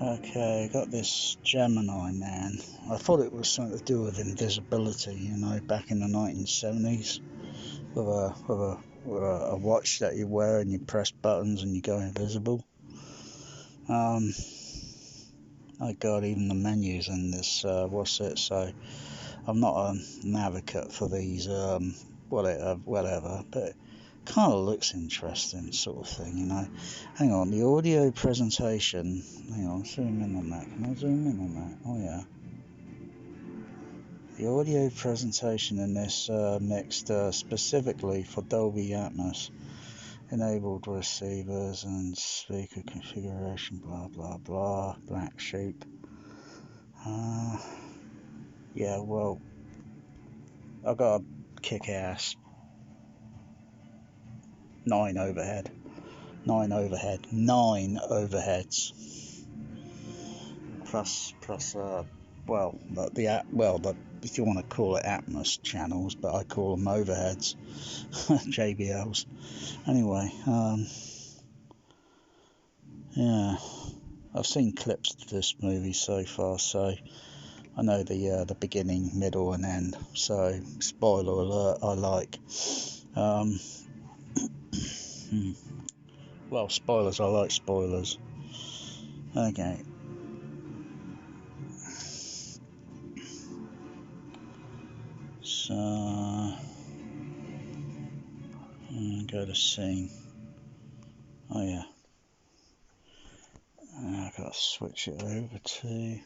Okay, got this Gemini Man. I thought it was something to do with invisibility, you know, back in the 1970s, with a watch that you wear and you press buttons and you go invisible. Oh God, even the menus in this, so I'm not an advocate for these, whatever, but it kind of looks interesting, sort of thing, you know. Hang on, the audio presentation. Hang on, zoom in on that. Can I zoom in on that? Oh yeah. The audio presentation in this mixed specifically for Dolby Atmos, enabled receivers and speaker configuration, blah blah blah, black sheep. Yeah, well, I got a kick-ass 9 overheads, plus the if you want to call it Atmos channels, but I call them overheads, JBLs. Anyway, yeah, I've seen clips of this movie so far, so I know the beginning, middle, and end. So spoiler alert, I like. Well, spoilers. I like spoilers. Okay. So go to scene. Oh yeah. I've got to switch it over to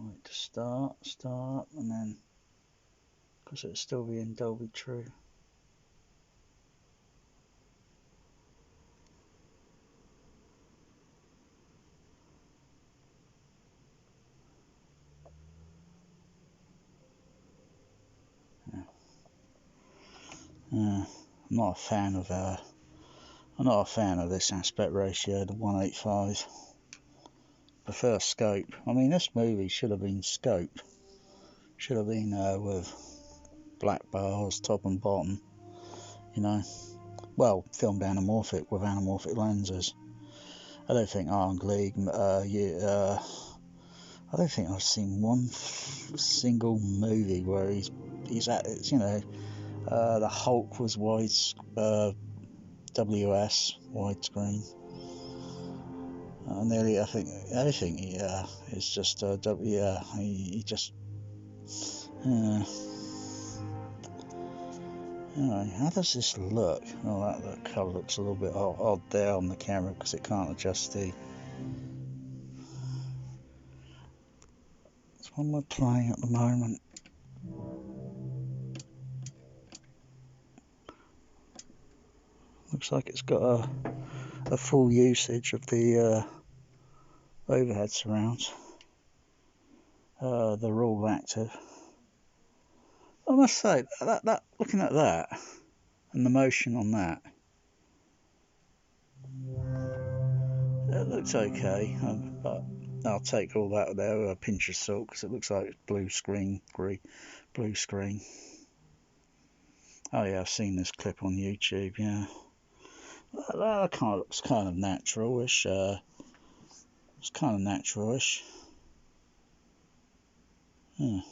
wait to start, and then because it'll still be in Dolby True. I'm not a fan of this aspect ratio, the 185. Prefer scope. I mean, this movie should have been scope. Should have been with black bars, top and bottom. You know, well, filmed anamorphic with anamorphic lenses. I don't think Armed League. I don't think I've seen one single movie where he's at. You know, the Hulk was WS widescreen. Nearly, I think everything. Yeah, it's just yeah. He just. Anyway, how does this look? Oh, that colour looks a little bit odd there on the camera because it can't adjust the. It's one we're playing at the moment. Looks like it's got a full usage of the overhead surrounds. They're all active. I must say that looking at that and the motion on that, it looks okay. But I'll take all that there with a pinch of salt because it looks like it's blue screen. Oh yeah, I've seen this clip on YouTube. Yeah, that kind of looks kind of naturalish. It's kind of naturalish. Yeah.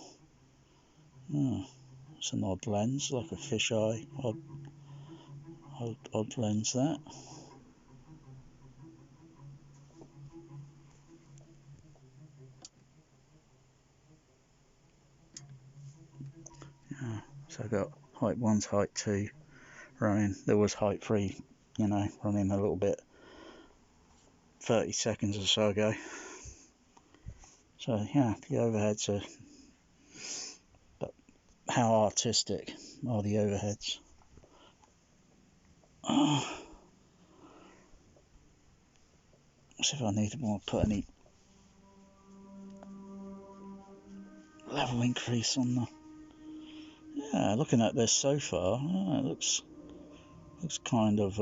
It's an odd lens, like a fisheye. Odd lens that. Yeah. So I got height 1 to height 2 running. There was height 3, you know, running a little bit 30 seconds or so ago. So yeah, the overheads are. But how artistic are the overheads? Let's see if I need to put any level increase on the. Yeah, looking at this so far, it looks kind of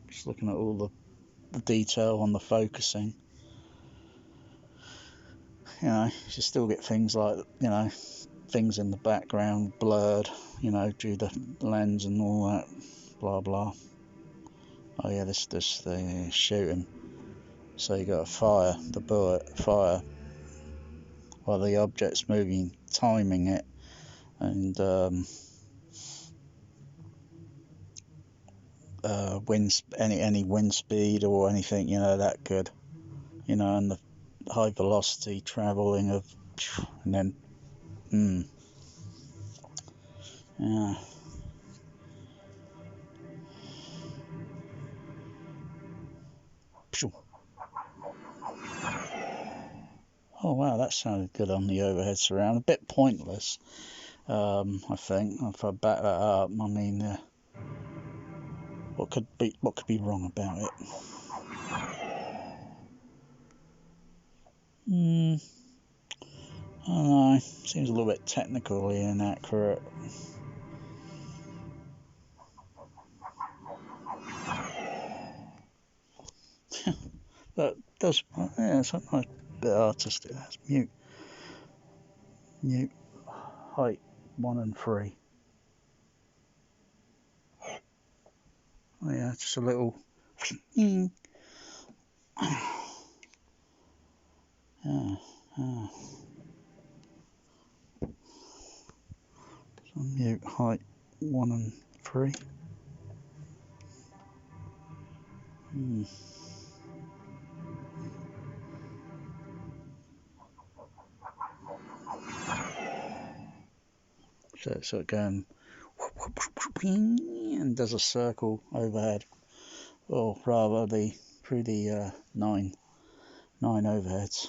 just looking at all the detail on the focusing. You know, you still get things like, you know, things in the background blurred, you know, due to lens and all that, blah blah. Oh yeah, this thing is shooting. So you got to fire the bullet, fire while the object's moving, timing it, and any wind speed or anything, you know, that good, you know, and the high velocity traveling of, and then yeah. Oh wow, that sounded good on the overhead surround. A bit pointless, I think. If I back that up, I mean, what could be wrong about it? I don't know. Seems a little bit technically inaccurate. But does, yeah, it's a nice bit artistic. That's mute, height 1 and 3. Oh yeah, just a little. Yeah, so mute height 1 and 3. So it going and does a circle overhead, or rather through the nine overheads.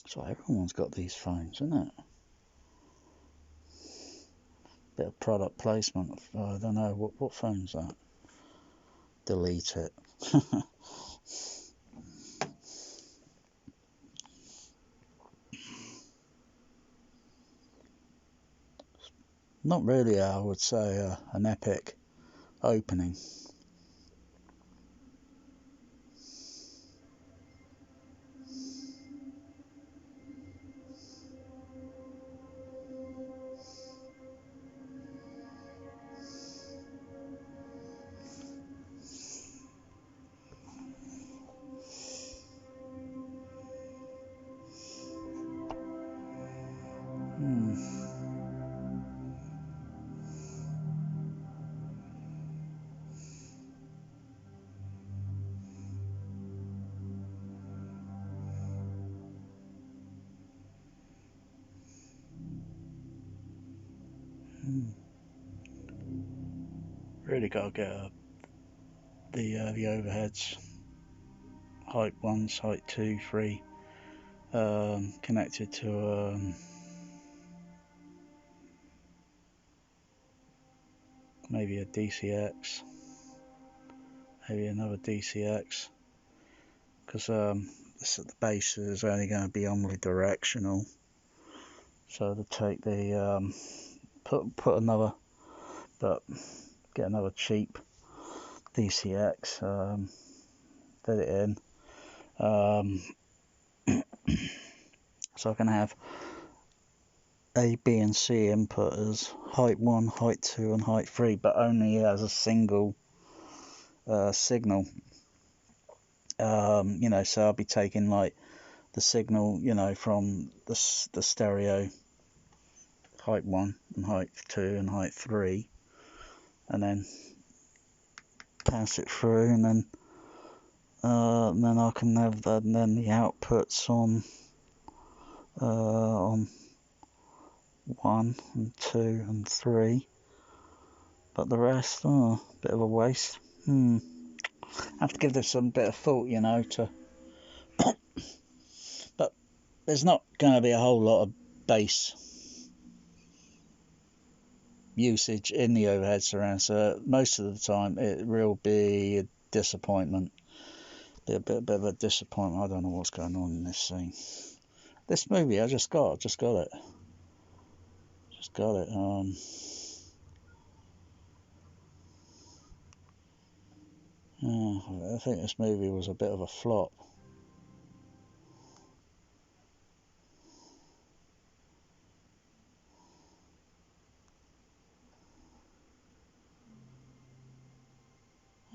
So everyone's got these phones, isn't it? Bit of product placement. I don't know what phone's that. Delete it. Not really, I would say, an epic opening. Really got to get the overheads, height 1s, height 2, 3, connected to maybe a DCX, maybe another DCX, because the base is only going to be omnidirectional. So to take the put another, but get another cheap DCX, fit it in, so I can have A, B and C input as height 1, height 2 and height 3, but only as a single signal. You know, so I'll be taking like the signal, you know, from the stereo height 1 and height 2 and height 3, and then pass it through, and then I can have that, and then the outputs on 1 and 2 and 3, but the rest, a bit of a waste. I have to give this some bit of thought, you know, but there's not going to be a whole lot of bass usage in the overhead surround, so most of the time it will be a disappointment. Be a bit of a disappointment. I don't know what's going on in this scene. This movie, I just got it. I think this movie was a bit of a flop.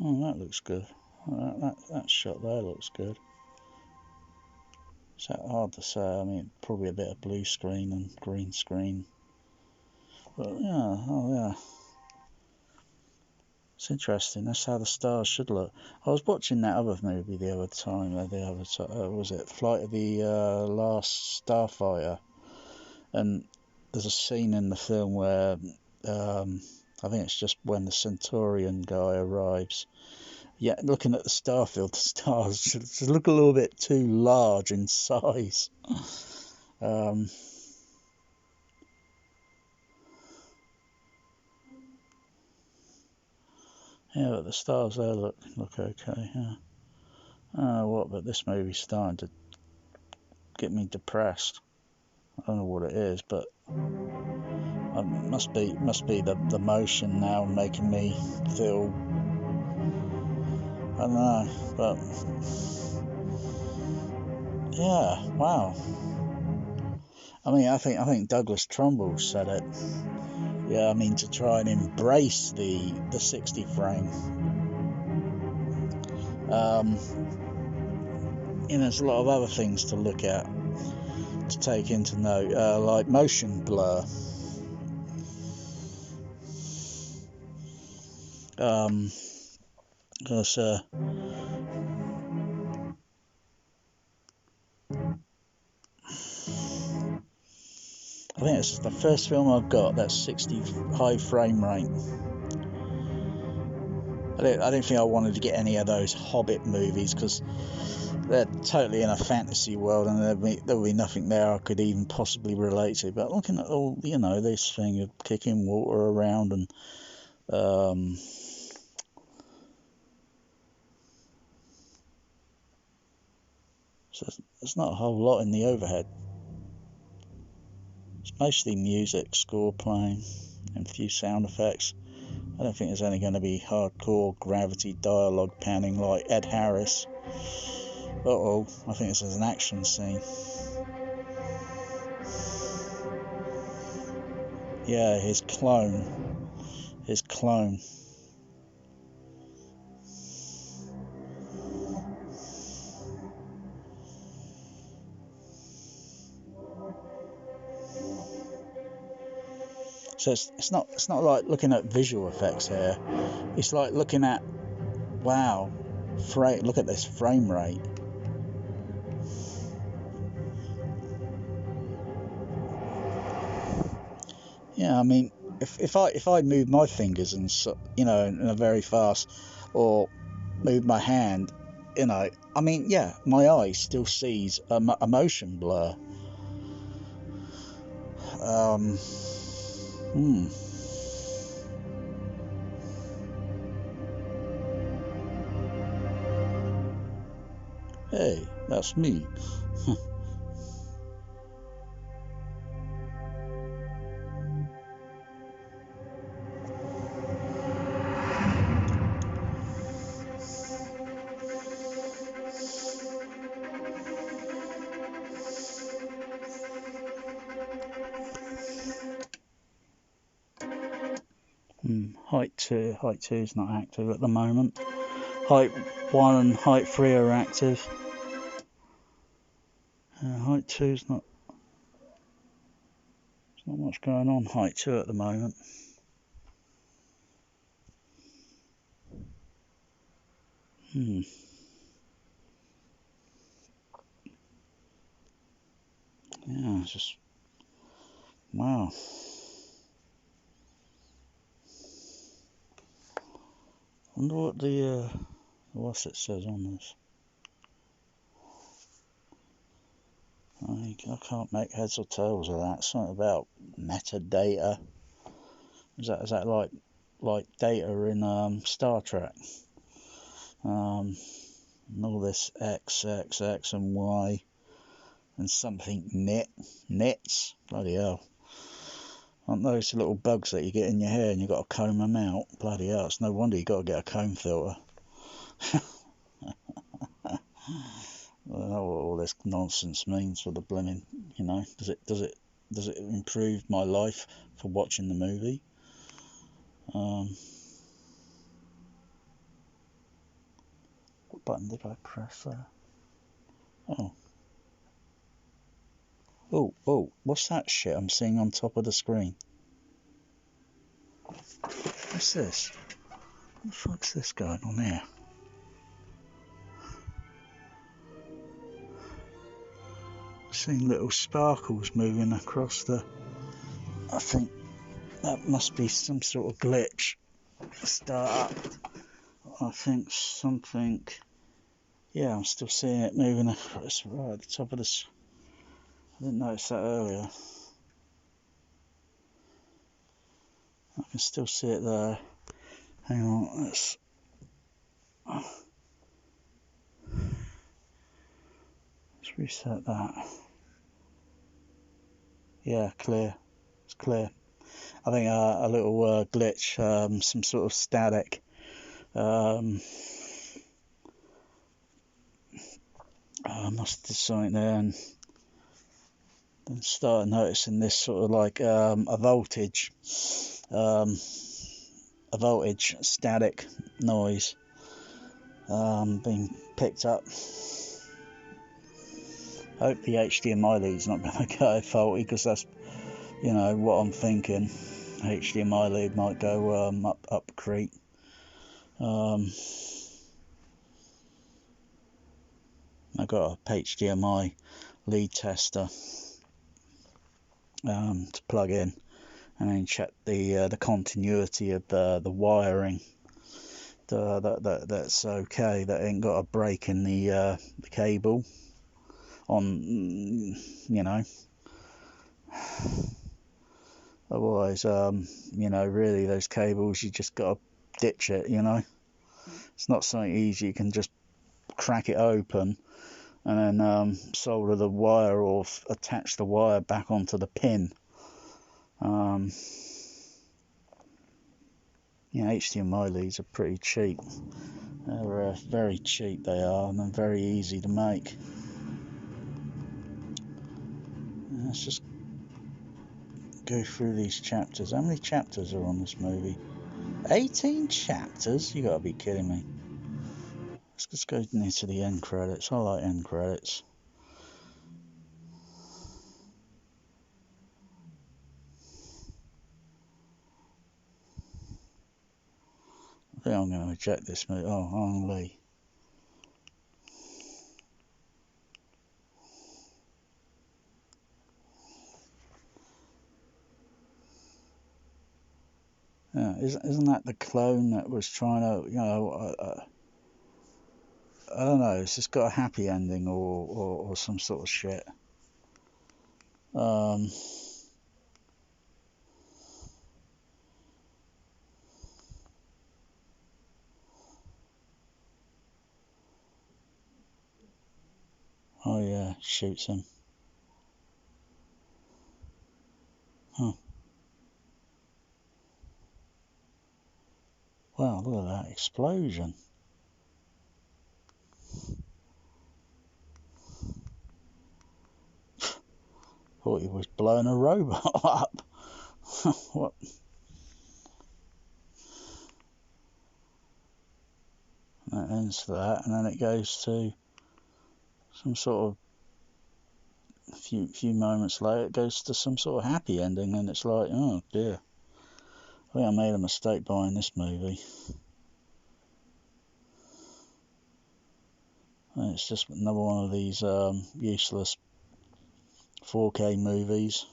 Oh, that looks good. That shot there looks good. It's hard to say. I mean, probably a bit of blue screen and green screen. But yeah, oh yeah. It's interesting. That's how the stars should look. I was watching that other movie the other time. Was it Flight of the Last Starfighter? And there's a scene in the film where I think it's just when the Centurion guy arrives. Yeah, looking at the starfield, the stars just look a little bit too large in size. Yeah, but the stars there look okay. Yeah. But this movie's starting to get me depressed. I don't know what it is, but must be the motion now making me feel. I don't know, but yeah, wow. I mean, I think Douglas Trumbull said it. Yeah, I mean, to try and embrace the 60 frame. There's a lot of other things to look at, to take into note, like motion blur. Because I think this is the first film I've got that's 60 high frame rate. I didn't think I wanted to get any of those Hobbit movies because they're totally in a fantasy world and there'll be nothing there I could even possibly relate to. But looking at all, this thing of kicking water around and so there's not a whole lot in the overhead. It's mostly music, score playing, and a few sound effects. I don't think there's only going to be hardcore gravity dialogue panning like Ed Harris. I think this is an action scene. Yeah, his clone. So it's not like looking at visual effects here. It's like looking at, wow, look at this frame rate. Yeah, I mean, if I move my fingers and in a very fast, or move my hand, I mean, yeah, my eye still sees a motion blur. Hey, that's me. Height 2 is not active at the moment. Height 1 and height 3 are active. Height 2 is not. There's not much going on height 2 at the moment. Yeah, it's just, wow. I wonder what what's it says on this. I can't make heads or tails of that. Something about metadata. Is that like data in Star Trek? And all this X and Y and something nits. Bloody hell. Aren't those little bugs that you get in your hair and you've got to comb them out? Bloody hell, it's no wonder you've got to get a comb filter. I don't know what all this nonsense means for the blimmin', you know. Does it improve my life for watching the movie? What button did I press there? Oh, what's that shit I'm seeing on top of the screen? What's this? What the fuck's this going on here? Seeing little sparkles moving across the... I think that must be some sort of glitch. Start up. I think something... Yeah, I'm still seeing it moving across right at the top of this. I didn't notice that earlier. I can still see it there. Hang on, let's reset that. Yeah, clear. It's clear. I think a little glitch, some sort of static. I must have something there, and then started noticing this sort of like a voltage static noise being picked up. I hope the HDMI lead's not going to go faulty, because that's, you know, what I'm thinking. HDMI lead might go up creek. I got a HDMI lead tester to plug in, and then check the continuity of the wiring. That's okay. That ain't got a break in the cable on, you know. Otherwise, you know, really those cables, you just got to ditch it, you know. It's not something easy. You can just crack it open and then solder the wire or attach the wire back onto the pin. Yeah, HDMI leads are pretty cheap. They're very cheap, they are, and they're very easy to make. Let's just go through these chapters. How many chapters are on this movie? 18 chapters? You gotta be kidding me. Let's just go into the end credits. I like end credits. I think I'm going to eject this movie. Oh, Ang Lee. Yeah, isn't that the clone that was trying to, you know, I don't know, it's just got a happy ending or some sort of shit. Oh yeah, shoots him. Huh. Wow, look at that explosion. Thought he was blowing a robot up. What? That ends that, and then it goes to some sort of few moments later. It goes to some sort of happy ending, and it's like, oh dear, I think I made a mistake buying this movie. And it's just another one of these useless 4K movies.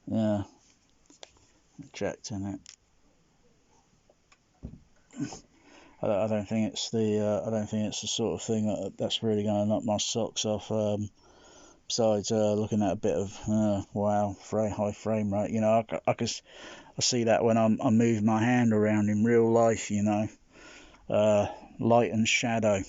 Yeah, ejecting it. I don't think it's the sort of thing that's really going to knock my socks off. Besides looking at a bit of wow, high frame rate. You know, I see that when I move my hand around in real life. You know, light and shadow.